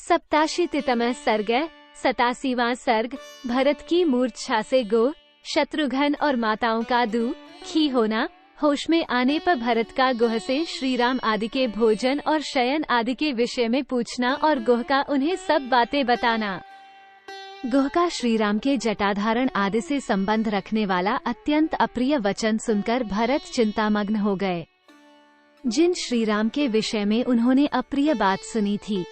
सप्ताशीतितमः सर्ग, 87वां सर्ग। भरत की मूर्छा से गो, शत्रुघ्न और माताओं का दुखी होना। होश में आने पर भरत का गुह से श्रीराम आदि के भोजन और शयन आदि के विषय में पूछना और गुह का उन्हें सब बातें बताना। गुह का श्रीराम के जटाधारण आदि से संबंध रखने वाला अत्यंत अप्रिय वचन सुनकर भरत चिंतामग्न हो गए। जिन श्रीराम के विषय में उन्होंने अप्रिय बात सुनी थी,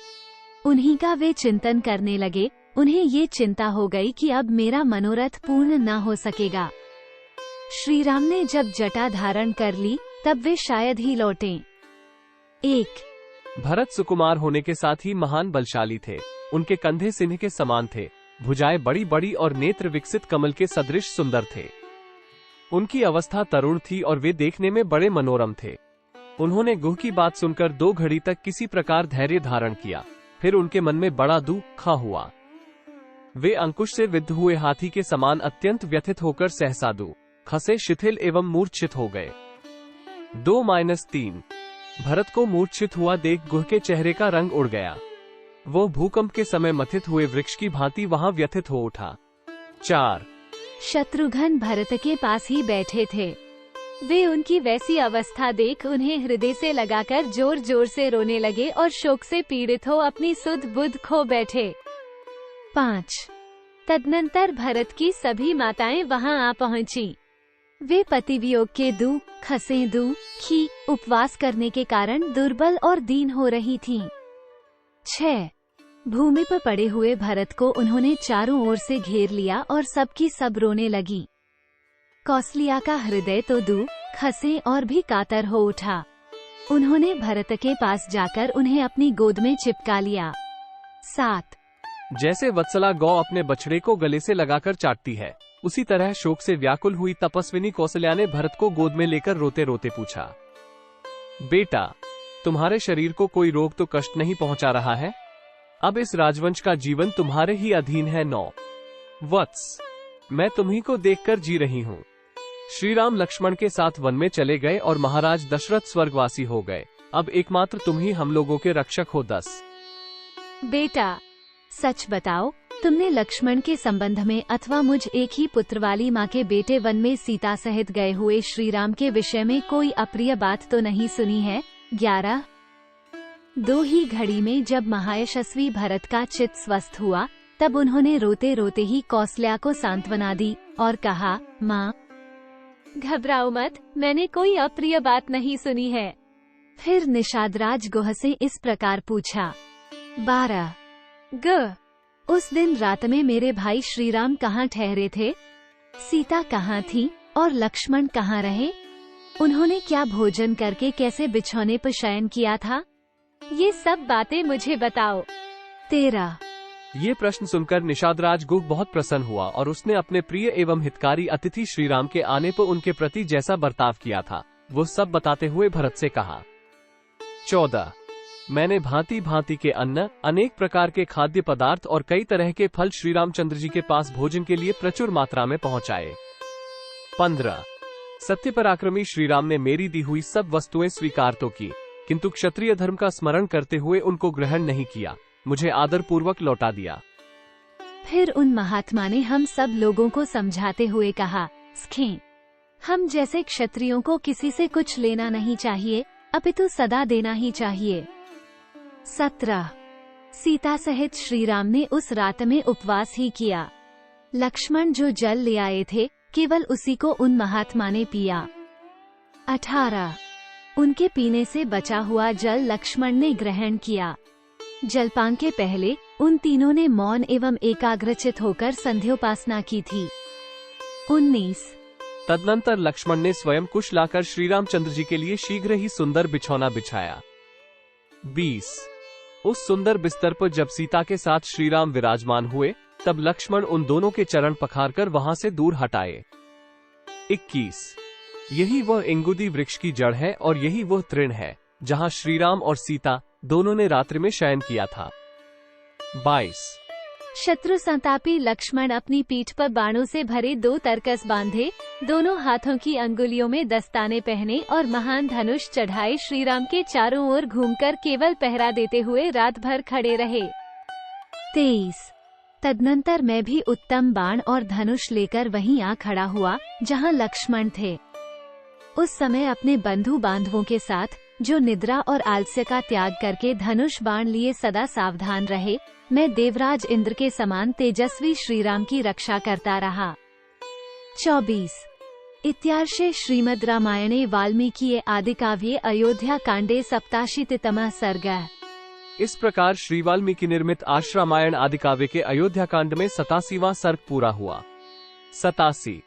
उन्हीं का वे चिंतन करने लगे। उन्हें ये चिंता हो गई कि अब मेरा मनोरथ पूर्ण न हो सकेगा। श्रीराम ने जब जटा धारण कर ली, तब वे शायद ही लौटें। 1। भरत सुकुमार होने के साथ ही महान बलशाली थे। उनके कंधे सिंह के समान थे, भुजाएं बड़ी बड़ी और नेत्र विकसित कमल के सदृश सुंदर थे। उनकी अवस्था तरुण थी और वे देखने में बड़े मनोरम थे। उन्होंने गुह की बात सुनकर 2 घड़ी तक किसी प्रकार धैर्य धारण किया। फिर उनके मन में बड़ा दुख हुआ। वे अंकुश से विद्ध हुए हाथी के समान अत्यंत व्यथित होकर सहसा खसे, शिथिल एवं मूर्छित हो गए। 2-3 भरत को मूर्छित हुआ देख गुह के चेहरे का रंग उड़ गया। वो भूकंप के समय मथित हुए वृक्ष की भांति वहां व्यथित हो उठा। 4 शत्रुघ्न भरत के पास ही बैठे थे। वे उनकी वैसी अवस्था देख उन्हें हृदय से लगाकर जोर जोर से रोने लगे और शोक से पीड़ित हो अपनी सुध बुध खो बैठे। 5 तदनंतर भरत की सभी माताएं वहां आ पहुंची। वे पतिवियोग के दुखी उपवास करने के कारण दुर्बल और दीन हो रही थीं। 6 भूमि पर पड़े हुए भरत को उन्होंने चारों ओर से घेर लिया और सबकी सब रोने लगी। कौसल्या का हृदय तो खसे और भी कातर हो उठा। उन्होंने भरत के पास जाकर उन्हें अपनी गोद में चिपका लिया। 7 जैसे वत्सला गौ अपने बछड़े को गले से लगाकर चाटती है, उसी तरह शोक से व्याकुल हुई तपस्विनी कौसल्या ने भरत को गोद में लेकर रोते रोते पूछा, बेटा, तुम्हारे शरीर को कोई रोग तो कष्ट नहीं पहुंचा रहा है? अब इस राजवंश का जीवन तुम्हारे ही अधीन है। 9 वत्स, मैं तुम्ही को देखकर जी रही हूँ। श्रीराम लक्ष्मण के साथ वन में चले गए और महाराज दशरथ स्वर्गवासी हो गए। अब एकमात्र तुम ही हम लोगों के रक्षक हो। 10 बेटा, सच बताओ, तुमने लक्ष्मण के संबंध में अथवा मुझ एक ही पुत्र वाली माँ के बेटे वन में सीता सहित गए हुए श्रीराम के विषय में कोई अप्रिय बात तो नहीं सुनी है? 11 2 ही घड़ी में जब महायशस्वी भरत का चित्त स्वस्थ हुआ, तब उन्होंने रोते रोते ही कौसल्या को सांत्वना दी और कहा, माँ, घबराओ मत, मैंने कोई अप्रिय बात नहीं सुनी है। फिर निषादराज गुह से इस प्रकार पूछा। 12 ग उस दिन रात में मेरे भाई श्रीराम कहाँ ठहरे थे? सीता कहाँ थी और लक्ष्मण कहाँ रहे? उन्होंने क्या भोजन करके कैसे बिछौने पर शयन किया था? ये सब बातें मुझे बताओ। 13 ये प्रश्न सुनकर निषादराज गुह बहुत प्रसन्न हुआ और उसने अपने प्रिय एवं हितकारी अतिथि श्रीराम के आने पर उनके प्रति जैसा बर्ताव किया था, वो सब बताते हुए भरत से कहा। 14 मैंने भांति भांति के अन्न, अनेक प्रकार के खाद्य पदार्थ और कई तरह के फल श्री रामचंद्र जी के पास भोजन के लिए प्रचुर मात्रा में पहुंचाए। 15 सत्य पराक्रमी श्रीराम ने मेरी दी हुई सब वस्तुएं स्वीकार तो की, किंतु क्षत्रिय धर्म का स्मरण करते हुए उनको ग्रहण नहीं किया, मुझे आदर पूर्वक लौटा दिया। फिर उन महात्मा ने हम सब लोगों को समझाते हुए कहा, सखें, हम जैसे क्षत्रियों को किसी से कुछ लेना नहीं चाहिए, अपितु सदा देना ही चाहिए। 17 सीता सहित श्रीराम ने उस रात में उपवास ही किया। लक्ष्मण जो जल ले आए थे, केवल उसी को उन महात्मा ने पिया। 18 उनके पीने से बचा हुआ जल लक्ष्मण ने ग्रहण किया। जलपान के पहले उन तीनों ने मौन एवं एकाग्रचित होकर संध्योपासना की थी। 19 तदनंतर लक्ष्मण ने स्वयं कुश लाकर श्री रामचंद्र जी के लिए शीघ्र ही सुंदर बिछौना बिछाया। 20 उस सुंदर बिस्तर पर जब सीता के साथ श्रीराम विराजमान हुए, तब लक्ष्मण उन दोनों के चरण पखारकर वहां से दूर हटाए। 21 यही वह इंगुदी वृक्ष की जड़ है और यही वह तृण है जहां श्रीराम और सीता दोनों ने रात्रि में शयन किया था। 22 शत्रु संतापी लक्ष्मण अपनी पीठ पर बाणों से भरे 2 तरकस बांधे, दोनों हाथों की अंगुलियों में दस्ताने पहने और महान धनुष चढ़ाए श्रीराम के चारों ओर घूमकर केवल पहरा देते हुए रात भर खड़े रहे। 23। तदनंतर मैं भी उत्तम बाण और धनुष लेकर वहीं आ खड़ा हुआ जहां लक्ष्मण थे। उस समय अपने बंधु बांधवों के साथ, जो निद्रा और आलस्य का त्याग करके धनुष बाण लिए सदा सावधान रहे, मैं देवराज इंद्र के समान तेजस्वी श्रीराम की रक्षा करता रहा। 24। इत्यार्षे श्रीमद् रामायणे वाल्मीकिये आदिकाव्ये अयोध्या कांडे सप्ताशीतितमः सर्गः। इस प्रकार श्री वाल्मीकि निर्मित आश्रामायण आदिकाव्य के अयोध्या कांड में 87वां सर्ग पूरा हुआ। 87।